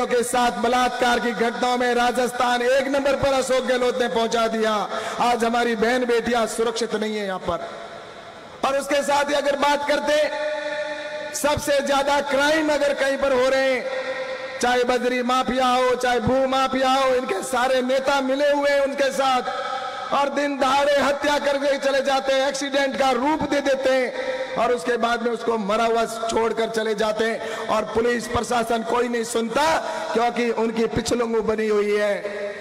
बहनों के साथ बलात्कार की घटनाओं में राजस्थान 1 नंबर पर अशोक गहलोत ने पहुंचा दिया। आज हमारी बहन बेटियां सुरक्षित नहीं है यहां पर। और उसके साथ ही अगर बात करते, सबसे ज्यादा क्राइम अगर कहीं पर हो रहे हैं, चाहे बजरी माफिया हो, चाहे भू माफिया हो, इनके सारे नेता मिले हुए हैं उनके साथ, और दिन दहाड़े हत्या करके चले जाते हैं, एक्सीडेंट का रूप दे देते हैं और उसके बाद में उसको मरा हुआ छोड़कर चले जाते हैं। और पुलिस प्रशासन कोई नहीं सुनता, क्योंकि उनकी पिछलंगू बनी हुई है।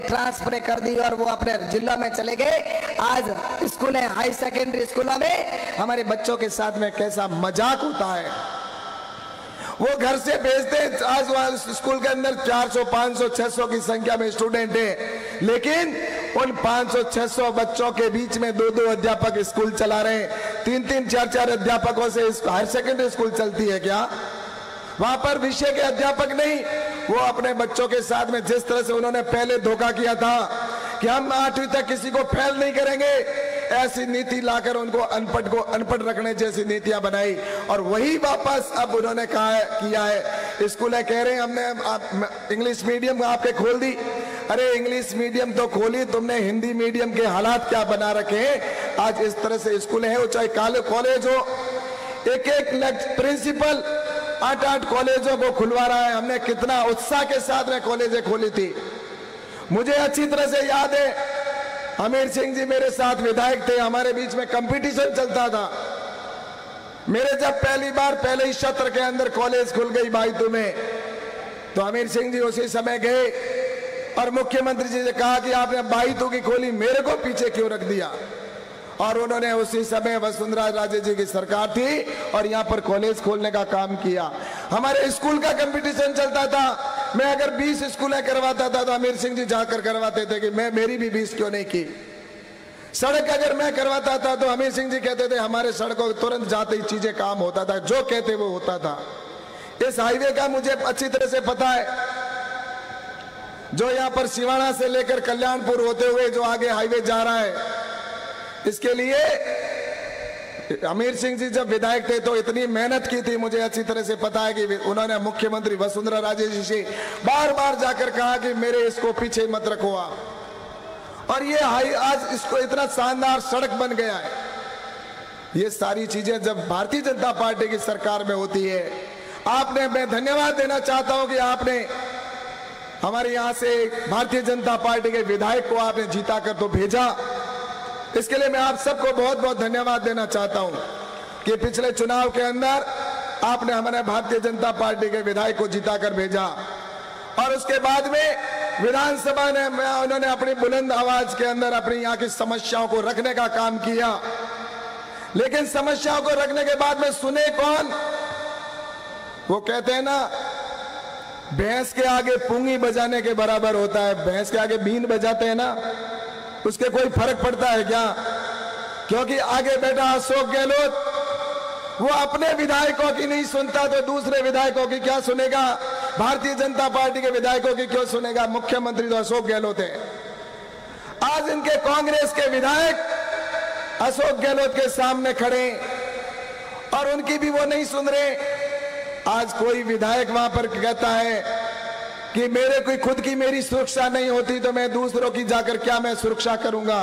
ट्रांसफर कर दी और वो अपने जिला में चले गए। आज स्कूल है, हाई सेकेंडरी स्कूलों में हमारे बच्चों के साथ में कैसा मजाक होता है। वो घर से भेजते हैं, आज स्कूल के अंदर 400, 500, 600 की संख्या में स्टूडेंट है, लेकिन उन 500, 600 बच्चों के बीच में 2-2 अध्यापक स्कूल चला रहे हैं। 3-3, 4-4 अध्यापकों से हायर सेकेंडरी स्कूल चलती है क्या? वहां पर विषय के अध्यापक नहीं, वो अपने बच्चों के साथ में जिस तरह से उन्होंने पहले धोखा किया था कि हम 8वीं तक किसी को फेल नहीं करेंगे, ऐसी नीति लाकर उनको अनपढ़ रखने जैसी नीतियां बनाई, और वही वापस अब उन्होंने किया है। स्कूलें कह रहे हैं हमने इंग्लिश मीडियम आपके खोल दी। अरे इंग्लिश मीडियम तो खोली तुमने, हिंदी मीडियम के हालात क्या बना रखे हैं। आज इस तरह से स्कूलें हैं, चाहे कॉलेज हो, एक प्रिंसिपल 8-8 कॉलेजों को खुलवा रहा है। हमने कितना उत्साह के साथ में कॉलेजें खोली थी। मुझे अच्छी तरह से याद है, हमीर सिंह जी मेरे साथ विधायक थे, हमारे बीच में कंपटीशन चलता था। मेरे जब पहली बार पहले ही सत्र के अंदर कॉलेज खुल गई बाईतू में, तो हमीर सिंह जी उसी समय गए और मुख्यमंत्री जी ने कहा कि आपने बाईतू की खोली, मेरे को पीछे क्यों रख दिया। और उन्होंने उसी समय वसुंधरा राजे जी की सरकार थी और यहाँ पर कॉलेज खोलने का काम किया। हमारे स्कूल का कंपटीशन चलता था, मैं अगर 20 स्कूलें करवाता था तो अमीर सिंह जी जाकर करवाते थे कि मेरी भी 20 क्यों नहीं की। सड़क अगर मैं करवाता था तो अमीर सिंह जी कहते थे हमारे सड़कों तुरंत जाते ही चीजें काम होता था, जो कहते वो होता था। इस हाईवे का मुझे अच्छी तरह से पता है, जो यहाँ पर सिवाना से लेकर कल्याणपुर होते हुए जो आगे हाईवे जा रहा है, इसके लिए अमीर सिंह जी जब विधायक थे तो इतनी मेहनत की थी, मुझे अच्छी तरह से पता है कि उन्होंने मुख्यमंत्री वसुंधरा राजे जी से बार बार जाकर कहा कि मेरे इसको पीछे मत रखो आप। और ये आज इसको इतना शानदार सड़क बन गया है। ये सारी चीजें जब भारतीय जनता पार्टी की सरकार में होती है, मैं धन्यवाद देना चाहता हूं कि आपने हमारे यहां से भारतीय जनता पार्टी के विधायक को आपने जीता कर तो भेजा। इसके लिए मैं आप सबको बहुत बहुत धन्यवाद देना चाहता हूं कि पिछले चुनाव के अंदर आपने हमारे भारतीय जनता पार्टी के विधायक को जीता कर भेजा, और उसके बाद में विधानसभा ने उन्होंने अपनी बुलंद आवाज के अंदर अपनी यहाँ की समस्याओं को रखने का काम किया। लेकिन समस्याओं को रखने के बाद में सुने कौन? वो कहते हैं ना, भैंस के आगे पूंगी बजाने के बराबर होता है। भैंस के आगे बीन बजाते हैं ना, उसके कोई फर्क पड़ता है क्या? क्योंकि आगे बैठा अशोक गहलोत, वो अपने विधायकों की नहीं सुनता तो दूसरे विधायकों की क्या सुनेगा? भारतीय जनता पार्टी के विधायकों की क्यों सुनेगा? मुख्यमंत्री तो अशोक गहलोत है। आज इनके कांग्रेस के विधायक अशोक गहलोत के सामने खड़े और उनकी भी वो नहीं सुन रहे। आज कोई विधायक वहां पर कहता है कि मेरे कोई खुद की मेरी सुरक्षा नहीं होती तो मैं दूसरों की जाकर क्या मैं सुरक्षा करूंगा।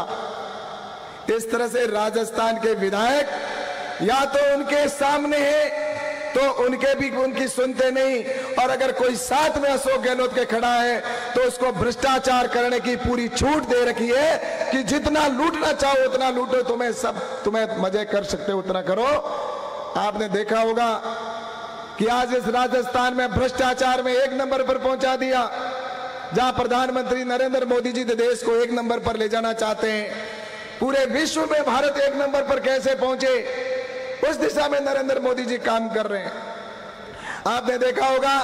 इस तरह से राजस्थान के विधायक या तो उनके सामने है तो उनके भी उनकी सुनते नहीं, और अगर कोई साथ में अशोक गहलोत के खड़ा है तो उसको भ्रष्टाचार करने की पूरी छूट दे रखी है कि जितना लूटना चाहो उतना लूटो, तुम्हें मजे कर सकते हो उतना करो। आपने देखा होगा कि आज इस राजस्थान में भ्रष्टाचार में 1 नंबर पर पहुंचा दिया, जहां प्रधानमंत्री नरेंद्र मोदी जी देश को 1 नंबर पर ले जाना चाहते हैं। पूरे विश्व में भारत 1 नंबर पर कैसे पहुंचे, उस दिशा में नरेंद्र मोदी जी काम कर रहे हैं। आपने देखा होगा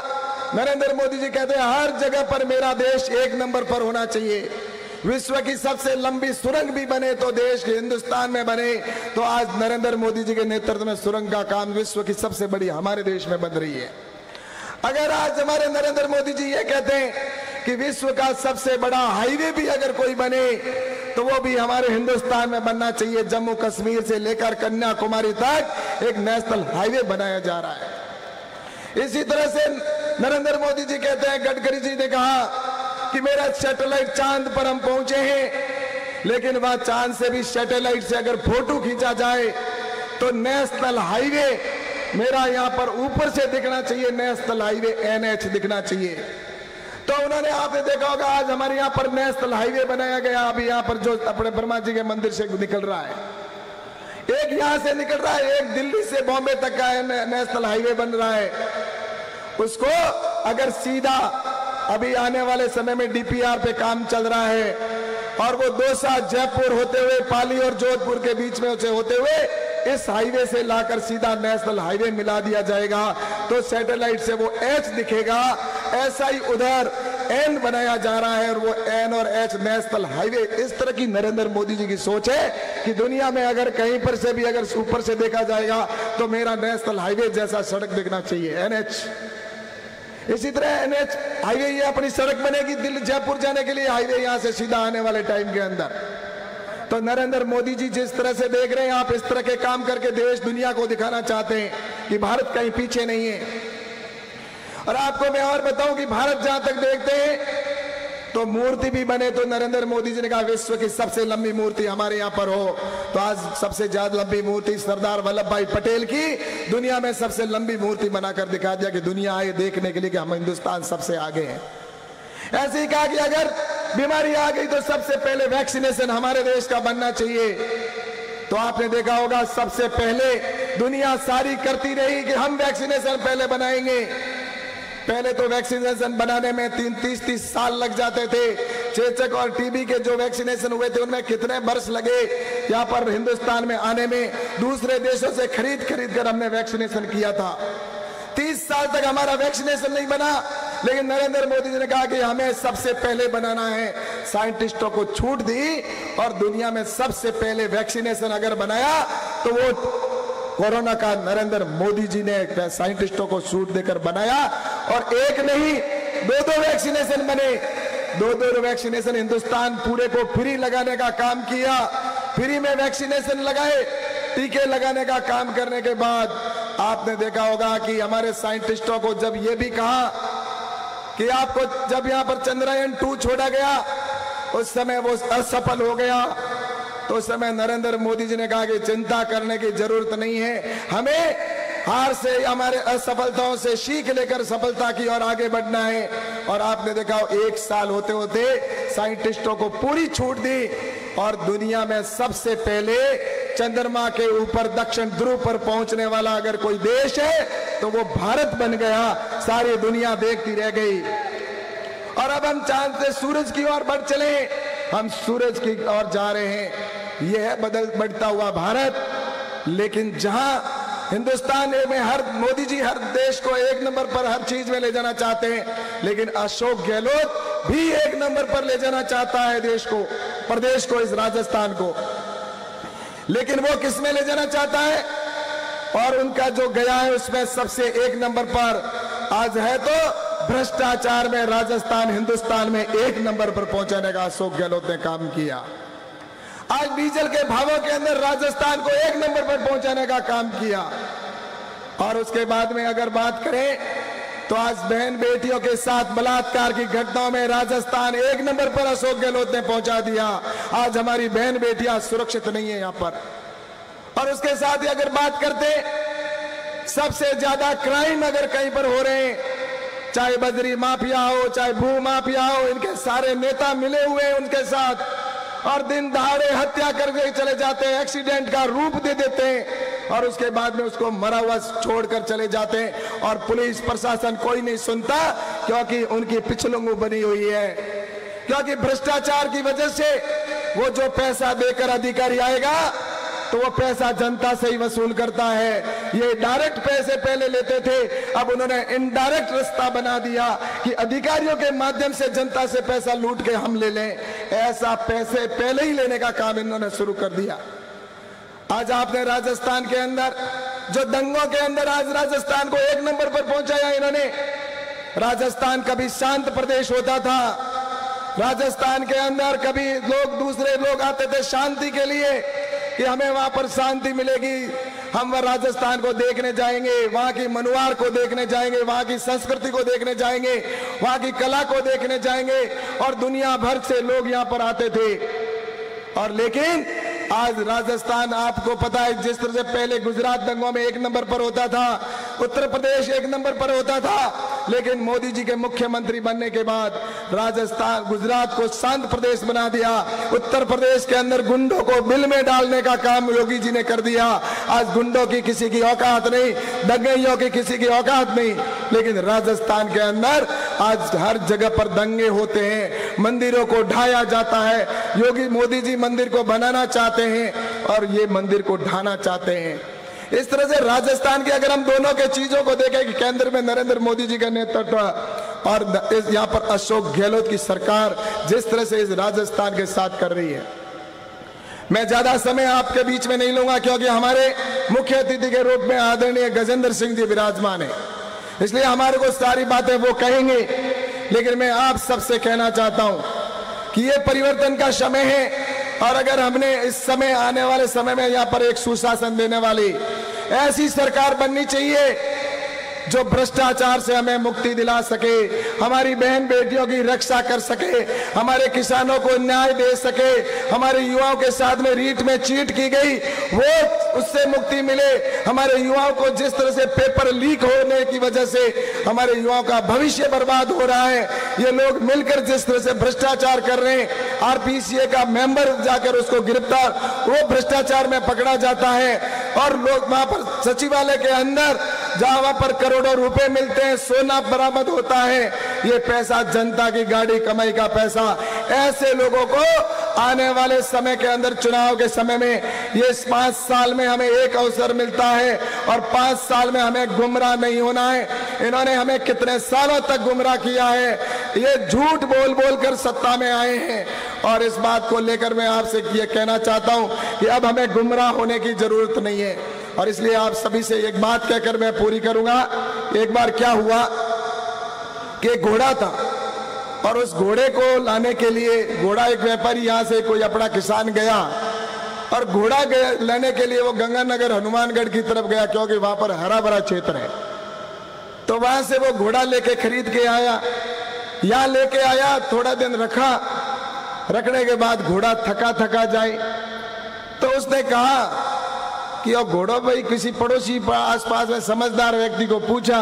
नरेंद्र मोदी जी कहते हैं हर जगह पर मेरा देश 1 नंबर पर होना चाहिए। विश्व की सबसे लंबी सुरंग भी बने तो देश के हिंदुस्तान में बने, तो आज नरेंद्र मोदी जी के नेतृत्व में सुरंग का काम विश्व की सबसे बड़ी हमारे देश में बन रही है। अगर आज हमारे नरेंद्र मोदी जी ये कहते हैं कि विश्व का सबसे बड़ा हाईवे भी अगर कोई बने तो वो भी हमारे हिंदुस्तान में बनना चाहिए। जम्मू कश्मीर से लेकर कन्याकुमारी तक एक नेशनल हाईवे बनाया जा रहा है। इसी तरह से नरेंद्र मोदी जी कहते हैं, गडकरी जी ने कहा कि मेरा सैटेलाइट चांद पर हम पहुंचे हैं, लेकिन वहां चांद से भी सैटेलाइट से अगर फोटो खींचा जाए तो नेशनल हाईवे मेरा यहां पर ऊपर से दिखना चाहिए, नेशनल हाईवे NH दिखना चाहिए। तो उन्होंने, आपने देखा होगा आज हमारे यहाँ पर नेशनल हाईवे बनाया गया, अभी यहाँ पर जो अपने ब्रह्मा जी के मंदिर से निकल रहा है, एक यहां से निकल रहा है, एक दिल्ली से बॉम्बे तक का नेशनल हाईवे बन रहा है। उसको अगर सीधा अभी आने वाले समय में DPR पे काम चल रहा है और वो दौसा जयपुर होते हुए पाली और जोधपुर के बीच में उसे होते हुए इस हाईवे से लाकर सीधा नेशनल हाईवे मिला दिया जाएगा, तो सैटेलाइट से वो H दिखेगा। ऐसा ही उधर N बनाया जा रहा है और वो N और H नेशनल हाईवे। इस तरह की नरेंद्र मोदी जी की सोच है कि दुनिया में अगर कहीं पर से भी अगर ऊपर से देखा जाएगा तो मेरा नेशनल हाईवे जैसा सड़क दिखना चाहिए, NH। इसी तरह NH हाईवे ये अपनी सड़क बनेगी दिल्ली जयपुर जाने के लिए, हाईवे यहां से सीधा आने वाले टाइम के अंदर। तो नरेंद्र मोदी जी जिस तरह से देख रहे हैं, आप इस तरह के काम करके देश दुनिया को दिखाना चाहते हैं कि भारत कहीं पीछे नहीं है। और आपको मैं और बताऊं कि भारत जहां तक देखते हैं तो मूर्ति भी बने, तो नरेंद्र मोदी जी ने कहा विश्व की सबसे लंबी मूर्ति हमारे यहाँ पर हो, तो आज सबसे ज्यादा लंबी मूर्ति सरदार वल्लभ भाई पटेल की दुनिया में सबसे लंबी मूर्ति बनाकर दिखा दिया कि दुनिया आए देखने के लिए कि हम हिंदुस्तान सबसे आगे हैं। ऐसे ही कहा कि अगर बीमारी आ गई तो सबसे पहले वैक्सीनेशन हमारे देश का बनना चाहिए। तो आपने देखा होगा सबसे पहले दुनिया सारी करती रही कि हम वैक्सीनेशन पहले बनाएंगे। पहले तो वैक्सीनेशन बनाने में 30 साल लग जाते थे। चेचक और टीबी के जो वैक्सीनेशन हुए थे उनमें कितने वर्ष लगे यहाँ पर हिंदुस्तान में आने में। दूसरे देशों से खरीद कर हमने वैक्सीनेशन किया था। 30 साल तक हमारा वैक्सीनेशन नहीं बना, लेकिन नरेंद्र मोदी जी ने कहा कि हमें सबसे पहले बनाना है। साइंटिस्टों को छूट दी और दुनिया में सबसे पहले वैक्सीनेशन अगर बनाया तो वो कोरोना का नरेंद्र मोदी जी ने साइंटिस्टों को छूट देकर बनाया। और एक नहीं, दो वैक्सीनेशन बने, दो वैक्सीनेशन हिंदुस्तान पूरे को फ्री लगाने का काम किया। फ्री में वैक्सीनेशन लगाए, टीके लगाने का काम करने के बाद आपने देखा होगा कि हमारे साइंटिस्टों को जब ये भी कहा कि आपको जब यहाँ पर चंद्रयान 2 छोड़ा गया उस समय वो असफल हो गया, तो उस समय नरेंद्र मोदी जी ने कहा कि चिंता करने की जरूरत नहीं है, हमें हार से हमारे असफलताओं से सीख लेकर सफलता की ओर आगे बढ़ना है। और आपने देखा 1 साल होते होते साइंटिस्टों को पूरी छूट दी और दुनिया में सबसे पहले चंद्रमा के ऊपर दक्षिण ध्रुव पर पहुंचने वाला अगर कोई देश है तो वो भारत बन गया। सारी दुनिया देखती रह गई। और अब हम चांद से सूरज की ओर बढ़ चले, हम सूरज की ओर जा रहे हैं। यह है बढ़ता हुआ भारत। लेकिन जहां हिंदुस्तान में हर मोदी जी हर देश को 1 नंबर पर हर चीज में ले जाना चाहते हैं, लेकिन अशोक गहलोत भी 1 नंबर पर ले जाना चाहता है देश को, प्रदेश को, इस राजस्थान को। लेकिन वो किस में ले जाना चाहता है? और उनका जो गया है उसमें सबसे 1 नंबर पर आज है तो भ्रष्टाचार में राजस्थान हिंदुस्तान में 1 नंबर पर पहुंचाने का अशोक गहलोत ने काम किया। आज डीजल के भावों के अंदर राजस्थान को 1 नंबर पर पहुंचाने का काम किया। और उसके बाद में अगर बात करें तो आज बहन बेटियों के साथ बलात्कार की घटनाओं में राजस्थान 1 नंबर पर अशोक गहलोत ने पहुंचा दिया। आज हमारी बहन बेटियां सुरक्षित नहीं है यहाँ पर। और उसके साथ ही अगर बात करते सबसे ज्यादा क्राइम अगर कहीं पर हो रहे हैं, चाहे बजरी माफिया हो, चाहे भू माफिया हो, इनके सारे नेता मिले हुए हैं उनके साथ और दिन दहाड़े हत्या करके चले जाते हैं, एक्सीडेंट का रूप दे देते हैं और उसके बाद में उसको मरा हुआ छोड़कर चले जाते हैं। और पुलिस प्रशासन कोई नहीं सुनता क्योंकि उनकी पिछलुंगू बनी हुई है। क्योंकि भ्रष्टाचार की वजह से वो जो पैसा देकर अधिकारी आएगा तो वो पैसा जनता से ही वसूल करता है। ये डायरेक्ट पैसे पहले लेते थे, अब उन्होंने इनडायरेक्ट रास्ता बना दिया कि अधिकारियों के माध्यम से जनता से पैसा लूट के हम ले लें। ऐसा पैसे पहले ही लेने का काम इन्होंने शुरू कर दिया। आज आपने राजस्थान के अंदर जो दंगों के अंदर आज राजस्थान को 1 नंबर पर पहुंचाया इन्होंने। राजस्थान कभी शांत प्रदेश होता था, राजस्थान के अंदर कभी लोग दूसरे लोग आते थे शांति के लिए कि हमें वहां पर शांति मिलेगी, हम राजस्थान को देखने जाएंगे, वहां की मनुवार को देखने जाएंगे, वहां की संस्कृति को देखने जाएंगे, वहां की कला को देखने जाएंगे, और दुनिया भर से लोग यहाँ पर आते थे। और लेकिन आज राजस्थान, आपको पता है, जिस तरह से पहले गुजरात दंगों में 1 नंबर पर होता था, उत्तर प्रदेश 1 नंबर पर होता था, लेकिन मोदी जी के मुख्यमंत्री बनने के बाद राजस्थान, गुजरात को शांत प्रदेश बना दिया। उत्तर प्रदेश के अंदर गुंडों को बिल में डालने का काम योगी जी ने कर दिया। आज गुंडों की किसी की औकात नहीं, दंगइयों की किसी की औकात नहीं, लेकिन राजस्थान के अंदर आज हर जगह पर दंगे होते हैं, मंदिरों को ढाया जाता है। योगी मोदी जी मंदिर को बनाना चाहते हैं और ये मंदिर को ढाना चाहते हैं। इस तरह से राजस्थान की अगर हम दोनों के चीजों को देखें कि केंद्र में नरेंद्र मोदी जी का नेतृत्व और यहाँ पर अशोक गहलोत की सरकार जिस तरह से इस राजस्थान के साथ कर रही है, मैं ज्यादा समय आपके बीच में नहीं लूंगा, क्योंकि हमारे मुख्य अतिथि के रूप में आदरणीय गजेंद्र सिंह जी विराजमान है, इसलिए हमारे को सारी बातें वो कहेंगे। लेकिन मैं आप सबसे कहना चाहता हूं कि ये परिवर्तन का समय है, और अगर हमने इस समय, आने वाले समय में यहाँ पर एक सुशासन देने वाली ऐसी सरकार बननी चाहिए जो भ्रष्टाचार से हमें मुक्ति दिला सके, हमारी बहन बेटियों की रक्षा कर सके, हमारे किसानों को न्याय दे सके, हमारे युवाओं के साथ में रीट में चीट की गई वो उससे मुक्ति मिले, हमारे युवाओं को जिस तरह से पेपर लीक होने की वजह से हमारे युवाओं का भविष्य बर्बाद हो रहा है, ये लोग मिलकर जिस तरह से भ्रष्टाचार कर रहे हैं, आरपीसीए का मेंबर जाकर उसको गिरफ्तार, वो भ्रष्टाचार में पकड़ा जाता है, और लोग वहां पर सचिवालय के अंदर जहां वहां पर करोड़ों रुपए मिलते हैं, सोना बरामद होता है, ये पैसा जनता की गाड़ी कमाई का पैसा। ऐसे लोगों को आने वाले समय के अंदर, चुनाव के समय में, ये 5 साल में हमें एक अवसर मिलता है और 5 साल में हमें गुमराह नहीं होना है। इन्होंने हमें कितने सालों तक गुमराह किया है, ये झूठ बोल बोल कर सत्ता में आए हैं, और इस बात को लेकर मैं आपसे ये कहना चाहता हूं कि अब हमें गुमराह होने की जरूरत नहीं है। और इसलिए आप सभी से एक बात कहकर मैं पूरी करूंगा। एक बार क्या हुआ कि घोड़ा था, और उस घोड़े को लाने के लिए, घोड़ा एक व्यापारी यहां से कोई अपना किसान गया, और घोड़ा लेने के लिए वो गंगानगर हनुमानगढ़ की तरफ गया, क्योंकि वहां पर हरा भरा क्षेत्र है। तो वहां से वो घोड़ा लेके खरीद के आया, यहां लेके आया, थोड़ा दिन रखा, रखने के बाद घोड़ा थका थका जाए, तो उसने कहा कि ओ घोड़ो भाई, किसी पड़ोसी आसपास में समझदार व्यक्ति को पूछा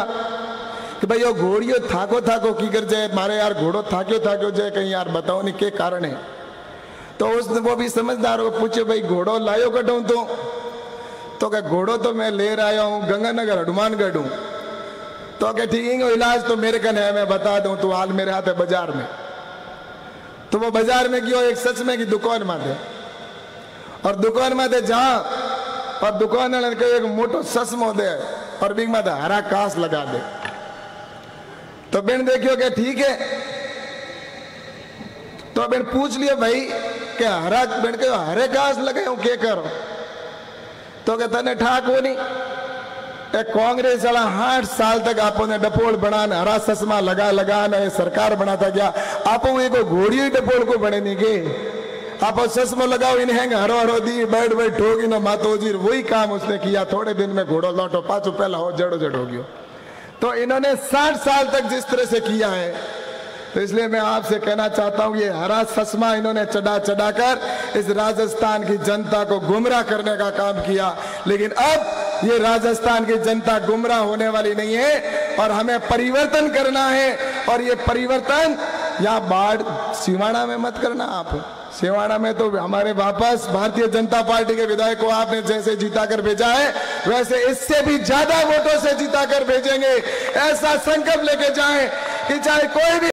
कि भाई ओ घोड़ियो थाको थाको की कर जाए, मारे यार घोड़ो थाक्यो जाए, कहीं यार बताओ नहीं क्या कारण है। तो उसने, वो भी समझदार हो, पूछे भाई घोड़ो लायो कटू तो क्या घोड़ो तो मैं ले आया हूँ, गंगानगर हनुमानगढ़ हूँ। तो क्या ठीक है, इलाज तो मेरे कने है, मैं बता दूं, तो हाल मेरे हाथ है बाजार में। तो वो बाजार में गयो एक सच में की दुकान में थे, और दुकान में थे जहां, और दुकान वाले ने एक मोटो चश्मो दे और बिग में हरा कांस लगा दे। तो बेन देखियो कि ठीक है, तो बेन पूछ लिया भाई कि हरा, बेन के हरे कांस लगे हूं क्या करो, तो क्या तने ठाक हो नहीं, कांग्रेस वाला 60 साल तक आपने डपोल बनान, हरा चश्मा लगा लगा ना सरकार बनाता गया, आप एक घोड़ी डपोल को बने नहीं के, आप चश्मो लगाओ, इन्हें हरो हरो दी बैठ बैठ ठोगी ना मातो जी, वही काम उसने किया। थोड़े दिन में घोड़ो लौटो पाचो पहला हो जड़ो जड़ हो गयो। तो इन्होंने 60 साल तक जिस तरह से किया है, तो इसलिए मैं आपसे कहना चाहता हूं, ये हरा चश्मा इन्होंने चढ़ा चढ़ा कर इस राजस्थान की जनता को गुमराह करने का काम किया। लेकिन अब ये राजस्थान की जनता गुमराह होने वाली नहीं है, और हमें परिवर्तन करना है। और ये परिवर्तन यहाँ बाढ़ सिवाना में मत करना, आप सिवाना में तो हमारे वापस भारतीय जनता पार्टी के विधायक को आपने जैसे जीता कर भेजा है, वैसे इससे भी ज्यादा वोटों से जीता कर भेजेंगे। ऐसा संकल्प लेके जाएं कि चाहे कोई भी